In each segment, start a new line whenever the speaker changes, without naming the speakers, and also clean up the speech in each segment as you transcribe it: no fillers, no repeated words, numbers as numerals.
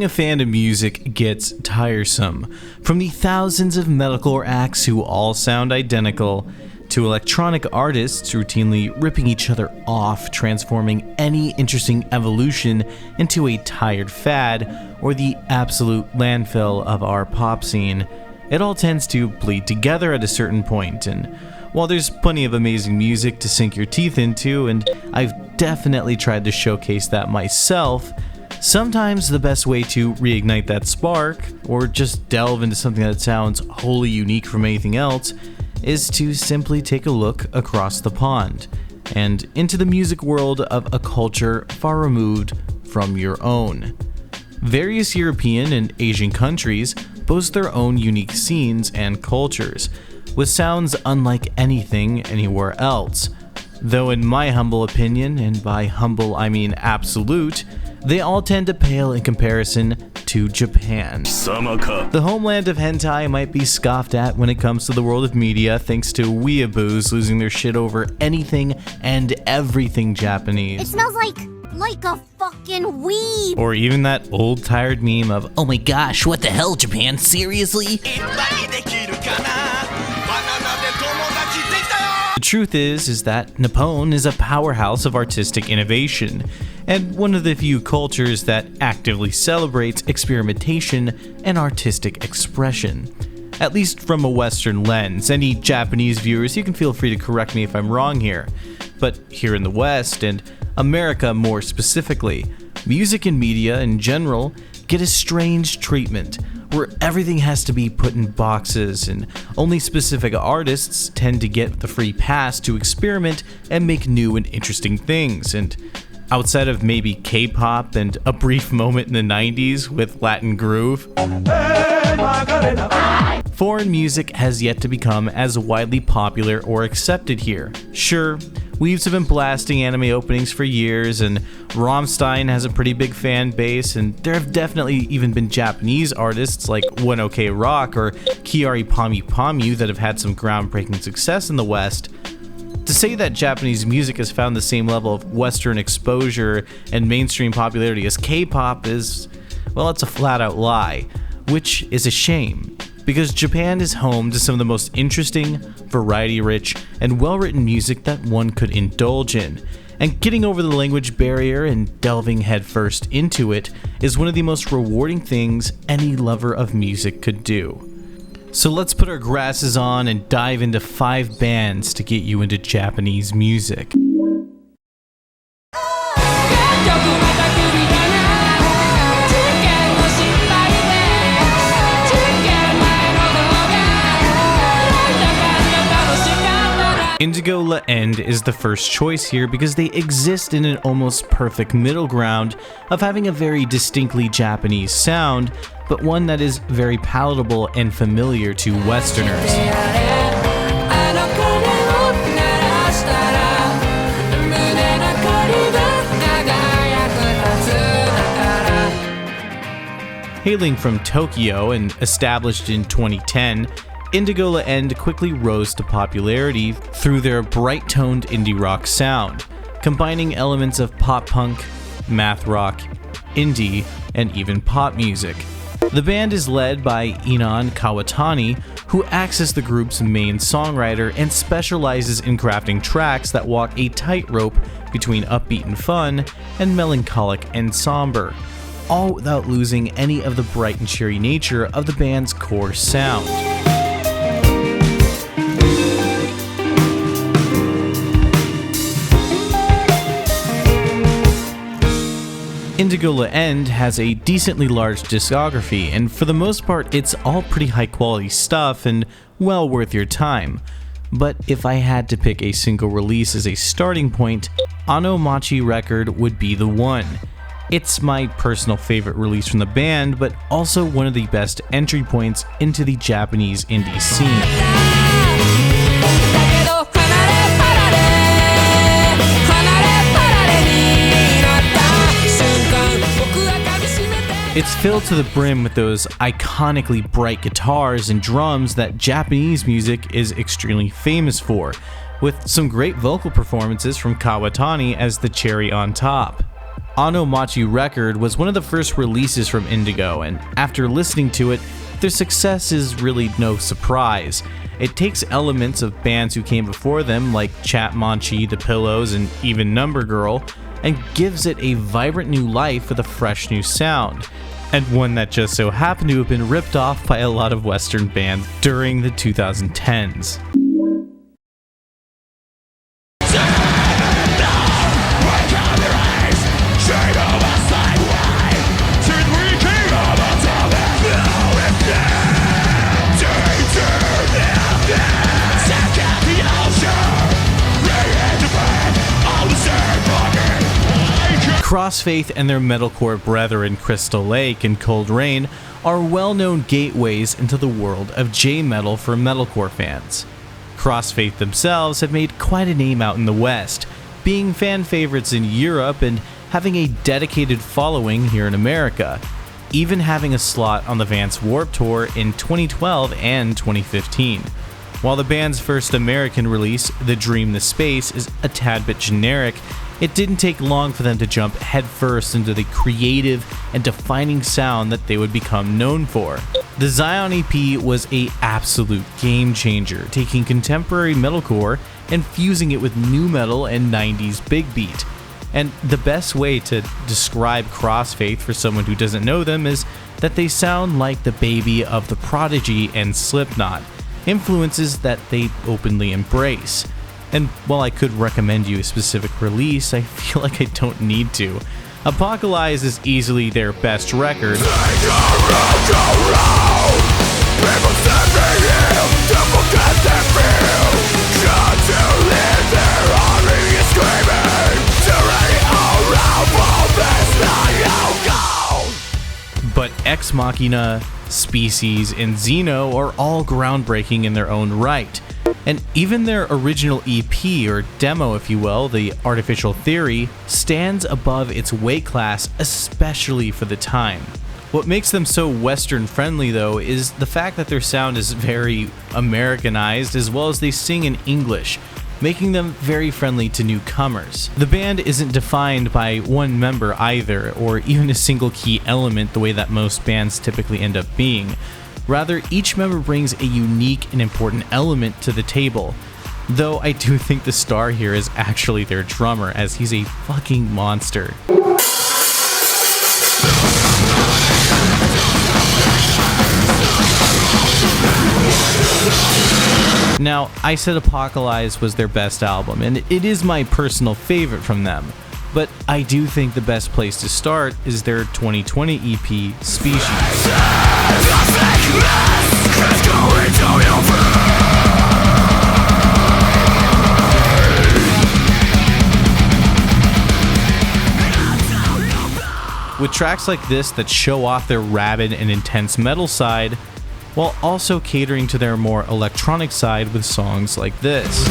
a fan of music gets tiresome. From the thousands of metalcore acts who all sound identical, to electronic artists routinely ripping each other off, transforming any interesting evolution into a tired fad or the absolute landfill of our pop scene, it all tends to bleed together at a certain point. And while there's plenty of amazing music to sink your teeth into, and I've definitely tried to showcase that myself, sometimes the best way to reignite that spark, or just delve into something that sounds wholly unique from anything else, is to simply take a look across the pond, and into the music world of a culture far removed from your own. Various European and Asian countries boast their own unique scenes and cultures, with sounds unlike anything anywhere else. Though in my humble opinion, and by humble I mean absolute, they all tend to pale in comparison to Japan. The homeland of hentai might be scoffed at when it comes to the world of media, thanks to weeaboos losing their shit over anything and everything Japanese.
It smells like a fucking weed.
Or even that old tired meme of,
oh my gosh, what the hell, Japan? Seriously?
The truth is that Nippon is a powerhouse of artistic innovation, and one of the few cultures that actively celebrates experimentation and artistic expression. At least from a Western lens. Any Japanese viewers, you can feel free to correct me if I'm wrong here. But here in the West, and America more specifically, music and media in general get a strange treatment, where everything has to be put in boxes, and only specific artists tend to get the free pass to experiment and make new and interesting things. And outside of maybe K-pop and a brief moment in the 90s with Latin groove, foreign music has yet to become as widely popular or accepted here. Sure, Weaves have been blasting anime openings for years, and Rammstein has a pretty big fan base, and there have definitely even been Japanese artists like One OK Rock or Kiari Pamu Pamu that have had some groundbreaking success in the West. To say that Japanese music has found the same level of Western exposure and mainstream popularity as K-pop is, well, it's a flat-out lie, which is a shame, because Japan is home to some of the most interesting, variety-rich, and well-written music that one could indulge in, and getting over the language barrier and delving headfirst into it is one of the most rewarding things any lover of music could do. So let's put our grasses on and dive into 5 bands to get you into Japanese music. Indigo La End is the first choice here because they exist in an almost perfect middle ground of having a very distinctly Japanese sound, but one that is very palatable and familiar to Westerners. Hailing from Tokyo and established in 2010, Indigo La End quickly rose to popularity through their bright-toned indie rock sound, combining elements of pop-punk, math rock, indie, and even pop music. The band is led by Inan Kawatani, who acts as the group's main songwriter and specializes in crafting tracks that walk a tightrope between upbeat and fun and melancholic and somber, all without losing any of the bright and cheery nature of the band's core sound. Indigo La End has a decently large discography, and for the most part it's all pretty high quality stuff and well worth your time. But if I had to pick a single release as a starting point, Anomachi record would be the one. It's my personal favorite release from the band, but also one of the best entry points into the Japanese indie scene. It's filled to the brim with those iconically bright guitars and drums that Japanese music is extremely famous for, with some great vocal performances from Kawatani as the cherry on top. Onomachi Record was one of the first releases from Indigo, and after listening to it, their success is really no surprise. It takes elements of bands who came before them like Chatmonchi, The Pillows, and even Number Girl, and gives it a vibrant new life with a fresh new sound, and one that just so happened to have been ripped off by a lot of Western bands during the 2010s. Crossfaith and their metalcore brethren Crystal Lake and Cold Rain are well-known gateways into the world of J-metal for metalcore fans. Crossfaith themselves have made quite a name out in the West, being fan favorites in Europe and having a dedicated following here in America, even having a slot on the Vans Warped Tour in 2012 and 2015. While the band's first American release, The Dream the Space, is a tad bit generic, it didn't take long for them to jump headfirst into the creative and defining sound that they would become known for. The Zion EP was an absolute game changer, taking contemporary metalcore and fusing it with nu metal and 90s big beat. And the best way to describe Crossfaith for someone who doesn't know them is that they sound like the baby of The Prodigy and Slipknot, influences that they openly embrace. And while I could recommend you a specific release, I feel like I don't need to. Apocalypse is easily their best record. But Ex Machina, Species, and Xeno are all groundbreaking in their own right. And even their original EP, or demo if you will, The Artificial Theory, stands above its weight class, especially for the time. What makes them so Western friendly though is the fact that their sound is very Americanized, as well as they sing in English, making them very friendly to newcomers. The band isn't defined by one member either, or even a single key element the way that most bands typically end up being. Rather, each member brings a unique and important element to the table. Though I do think the star here is actually their drummer, as he's a fucking monster. Now, I said Apocalypse was their best album, and it is my personal favorite from them. But I do think the best place to start is their 2020 EP, Species. With tracks like this that show off their rabid and intense metal side, while also catering to their more electronic side with songs like this.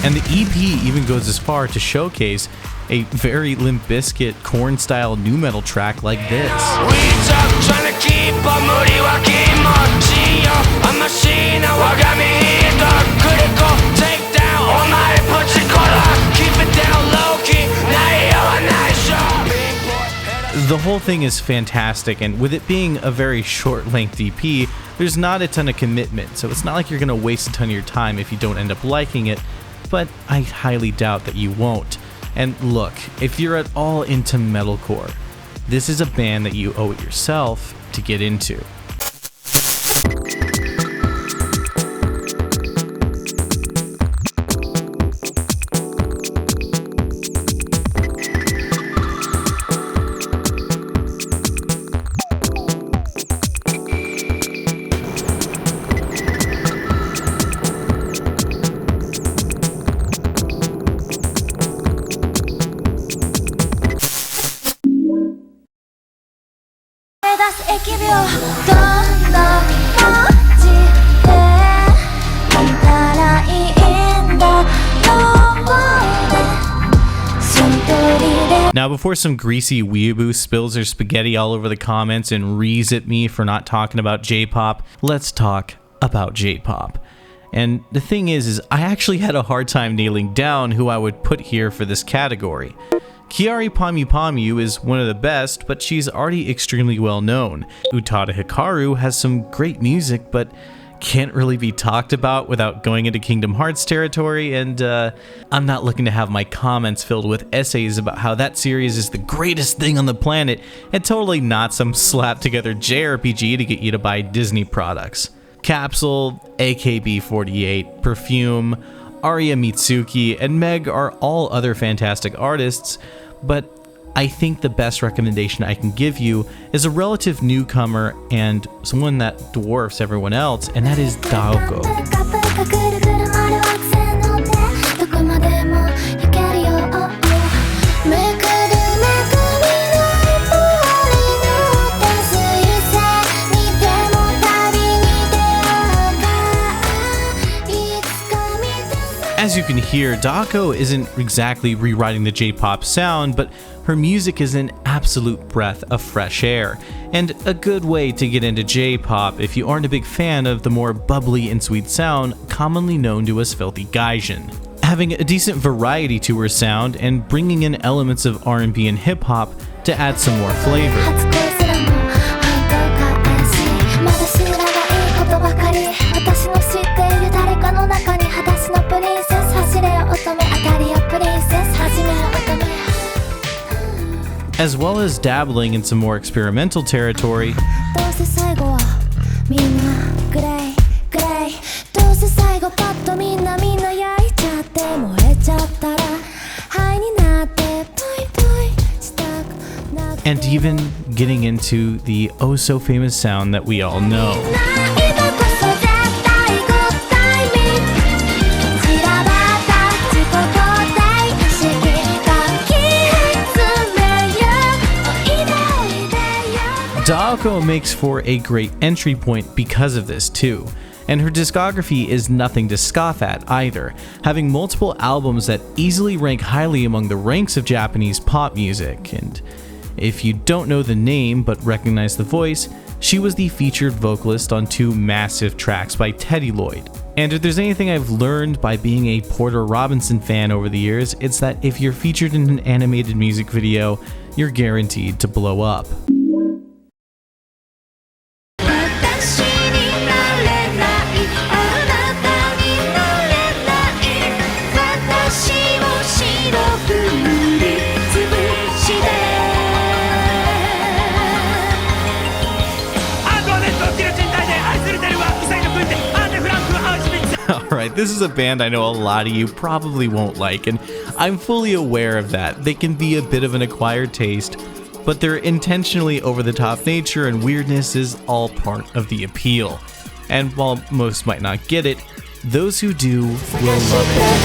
And the EP even goes as far to showcase a very Limp Bizkit Korn-style nu metal track like this. The whole thing is fantastic, and with it being a very short-length EP, there's not a ton of commitment, so it's not like you're going to waste a ton of your time if you don't end up liking it, but I highly doubt that you won't. And look, if you're at all into metalcore, this is a band that you owe it yourself to get into. Now, before some greasy weeaboo spills their spaghetti all over the comments and rees at me for not talking about J-pop, let's talk about J-pop. And the thing is I actually had a hard time nailing down who I would put here for this category. Kiari Pamu Pamu is one of the best, but she's already extremely well known. Utada Hikaru has some great music, but can't really be talked about without going into Kingdom Hearts territory, and I'm not looking to have my comments filled with essays about how that series is the greatest thing on the planet, and totally not some slap together JRPG to get you to buy Disney products. Capsule, AKB48, Perfume, Aria Mitsuki, and Meg are all other fantastic artists, but I think the best recommendation I can give you is a relative newcomer and someone that dwarfs everyone else, and that is Daoko. As you can hear, Daoko isn't exactly rewriting the J-pop sound, but her music is an absolute breath of fresh air, and a good way to get into J-pop if you aren't a big fan of the more bubbly and sweet sound commonly known to as filthy gaijin. Having a decent variety to her sound and bringing in elements of R&B and hip-hop to add some more flavor. As well as dabbling in some more experimental territory, and even getting into the oh so famous sound that we all know. Daoko makes for a great entry point because of this too, and her discography is nothing to scoff at either, having multiple albums that easily rank highly among the ranks of Japanese pop music. And if you don't know the name but recognize the voice, she was the featured vocalist on 2 massive tracks by Teddy Lloyd. And if there's anything I've learned by being a Porter Robinson fan over the years, it's that if you're featured in an animated music video, you're guaranteed to blow up. Alright, this is a band I know a lot of you probably won't like, and I'm fully aware of that. They can be a bit of an acquired taste, but their intentionally over-the-top nature and weirdness is all part of the appeal. And while most might not get it, those who do will love it.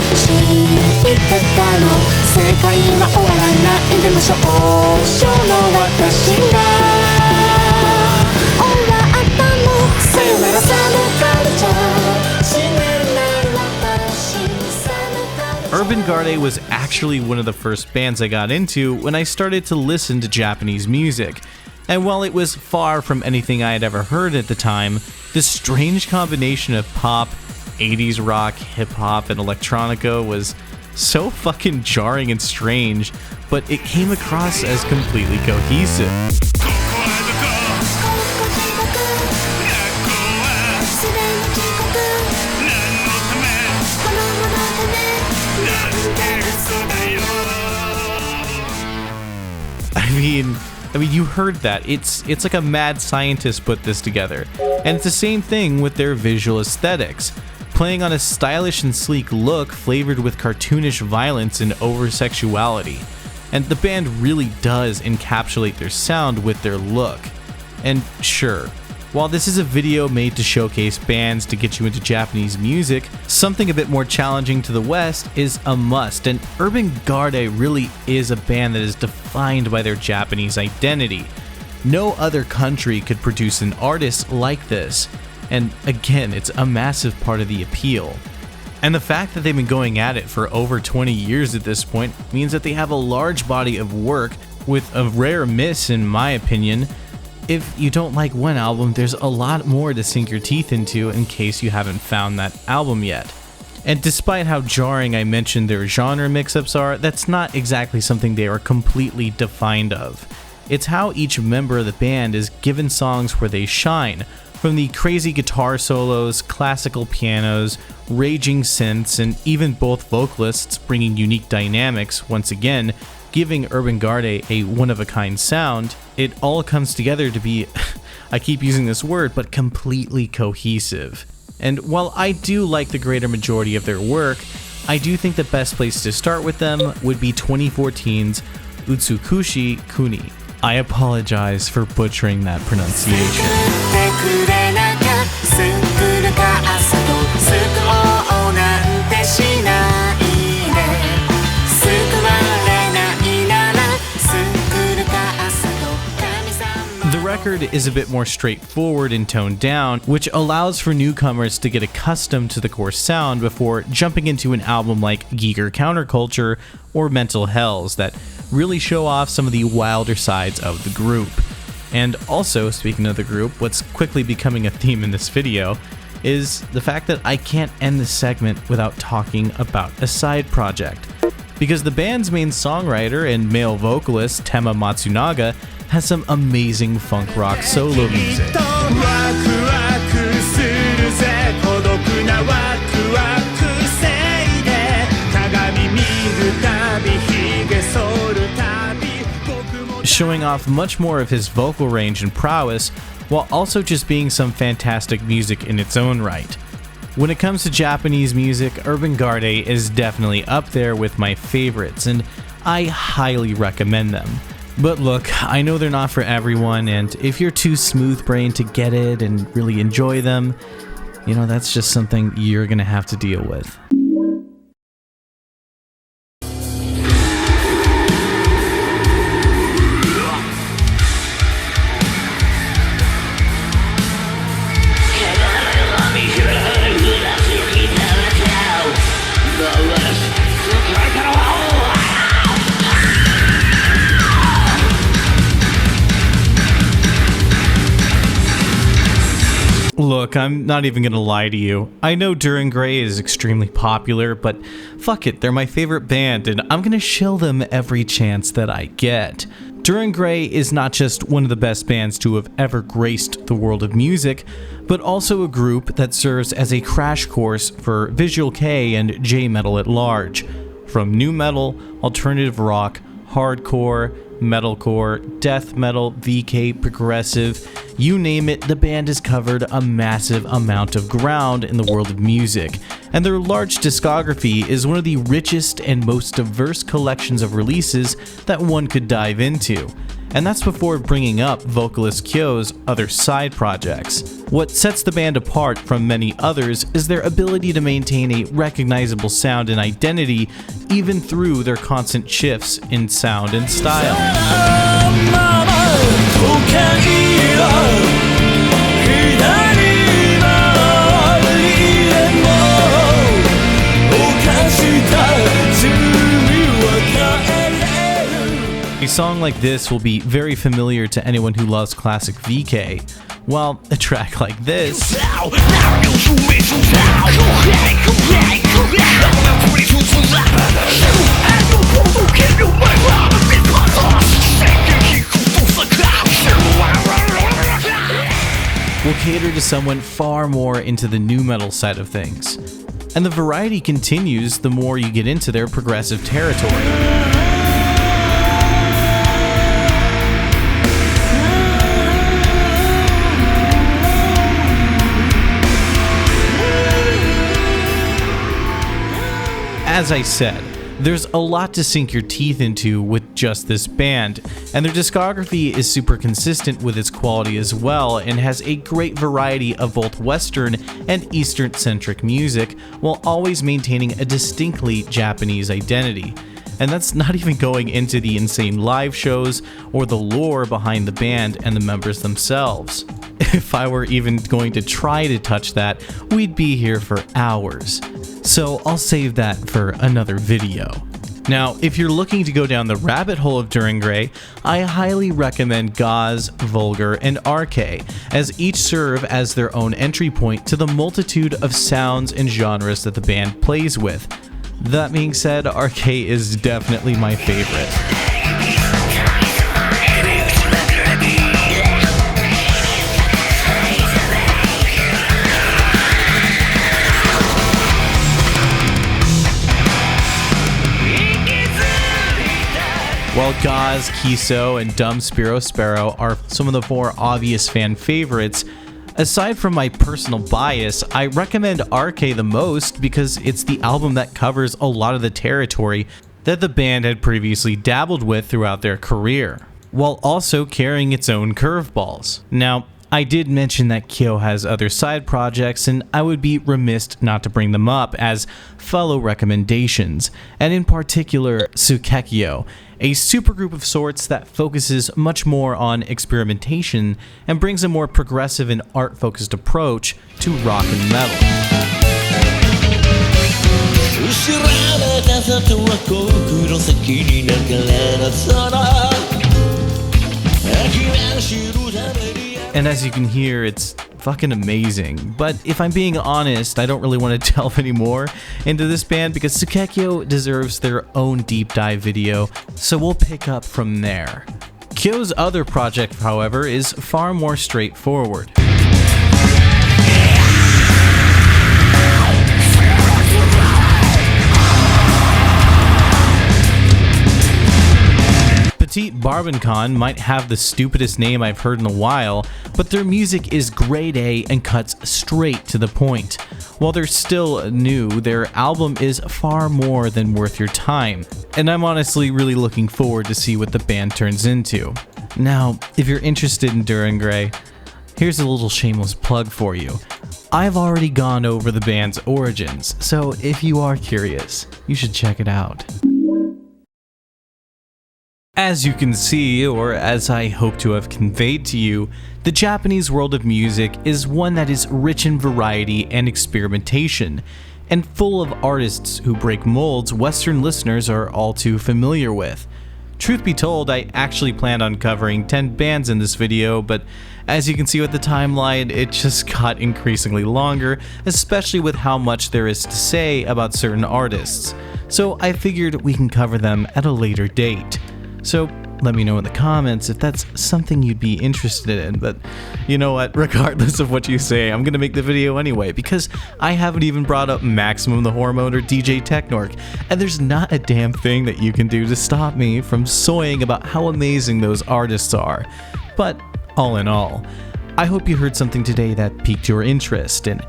Urbangarde was actually one of the first bands I got into when I started to listen to Japanese music, and while it was far from anything I had ever heard at the time, this strange combination of pop, 80s rock, hip-hop, and electronica was so fucking jarring and strange, but it came across as completely cohesive. I mean, you heard that. It's like a mad scientist put this together. And it's the same thing with their visual aesthetics, playing on a stylish and sleek look flavored with cartoonish violence and over-sexuality. And the band really does encapsulate their sound with their look. And sure, while this is a video made to showcase bands to get you into Japanese music, something a bit more challenging to the West is a must, and Urbangarde really is a band that is defined by their Japanese identity. No other country could produce an artist like this, and again, it's a massive part of the appeal. And the fact that they've been going at it for over 20 years at this point means that they have a large body of work, with a rare miss in my opinion. If you don't like one album, there's a lot more to sink your teeth into in case you haven't found that album yet. And despite how jarring I mentioned their genre mix-ups are, that's not exactly something they are completely defined of. It's how each member of the band is given songs where they shine, from the crazy guitar solos, classical pianos, raging synths, and even both vocalists bringing unique dynamics, once again, giving Urbangarde a one-of-a-kind sound. It all comes together to be, I keep using this word, but completely cohesive. And while I do like the greater majority of their work, I do think the best place to start with them would be 2014's Utsukushi Kuni. I apologize for butchering that pronunciation. The record is a bit more straightforward and toned down, which allows for newcomers to get accustomed to the core sound before jumping into an album like Giger Counterculture or Mental Hells that really show off some of the wilder sides of the group. And also, speaking of the group, what's quickly becoming a theme in this video is the fact that I can't end this segment without talking about a side project. Because the band's main songwriter and male vocalist, Tema Matsunaga, has some amazing funk rock solo music. Showing off much more of his vocal range and prowess, while also just being some fantastic music in its own right. When it comes to Japanese music, Urbangarde is definitely up there with my favorites, and I highly recommend them. But look, I know they're not for everyone, and if you're too smooth-brained to get it and really enjoy them, you know, that's just something you're gonna have to deal with. Look, I'm not even gonna lie to you. I know Dir En Grey is extremely popular, but fuck it, they're my favorite band, and I'm gonna shill them every chance that I get. Dir En Grey is not just one of the best bands to have ever graced the world of music, but also a group that serves as a crash course for Visual Kei and J-metal at large. From nu metal, alternative rock, hardcore, metalcore, death metal, VK, progressive, you name it, the band has covered a massive amount of ground in the world of music, and their large discography is one of the richest and most diverse collections of releases that one could dive into. And that's before bringing up vocalist Kyo's other side projects. What sets the band apart from many others is their ability to maintain a recognizable sound and identity even through their constant shifts in sound and style. A song like this will be very familiar to anyone who loves classic VK, while a track like this will cater to someone far more into the nu metal side of things. And the variety continues the more you get into their progressive territory. As I said, there's a lot to sink your teeth into with just this band, and their discography is super consistent with its quality as well and has a great variety of both Western and Eastern-centric music while always maintaining a distinctly Japanese identity. And that's not even going into the insane live shows or the lore behind the band and the members themselves. If I were even going to try to touch that, we'd be here for hours. so I'll save that for another video. Now, if you're looking to go down the rabbit hole of Dir En Grey, I highly recommend Gauze, Vulgar, and RK, as each serve as their own entry point to the multitude of sounds and genres that the band plays with. That being said, RK is definitely my favorite. While Gauze, Kiso, and Dumb Spiro Sparrow are some of the more obvious fan favorites, aside from my personal bias, I recommend RK the most because it's the album that covers a lot of the territory that the band had previously dabbled with throughout their career, while also carrying its own curveballs. Now, I did mention that Kyo has other side projects, and I would be remiss not to bring them up as fellow recommendations, and in particular, Sukekyo, a supergroup of sorts that focuses much more on experimentation and brings a more progressive and art-focused approach to rock and metal. And as you can hear, it's fucking amazing. But if I'm being honest, I don't really want to delve any more into this band because Sukekyo deserves their own deep dive video, so we'll pick up from there. Kyo's other project, however, is far more straightforward. Petite Barbancon might have the stupidest name I've heard in a while, but their music is grade A and cuts straight to the point. While they're still new, their album is far more than worth your time, and I'm honestly really looking forward to see what the band turns into. Now, if you're interested in Dir En Grey, here's a little shameless plug for you. I've already gone over the band's origins, so if you are curious, you should check it out. As you can see, or as I hope to have conveyed to you, the Japanese world of music is one that is rich in variety and experimentation, and full of artists who break molds Western listeners are all too familiar with. Truth be told, I actually planned on covering 10 bands in this video, but as you can see with the timeline, it just got increasingly longer, especially with how much there is to say about certain artists. So I figured we can cover them at a later date. So let me know in the comments if that's something you'd be interested in, but you know what, regardless of what you say, I'm gonna make the video anyway because I haven't even brought up Maximum the Hormone or DJ Technork, and there's not a damn thing that you can do to stop me from soying about how amazing those artists are. But all in all, I hope you heard something today that piqued your interest, and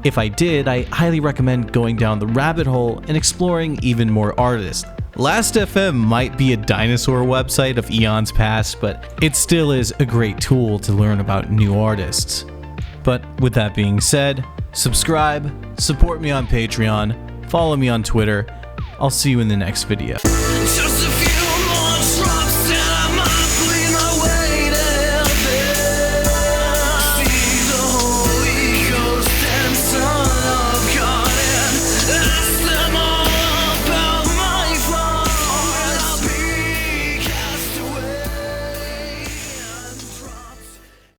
if I did, I highly recommend going down the rabbit hole and exploring even more artists. Last.fm might be a dinosaur website of eons past, but it still is a great tool to learn about new artists. But with that being said, subscribe, support me on Patreon, follow me on Twitter. I'll see you in the next video.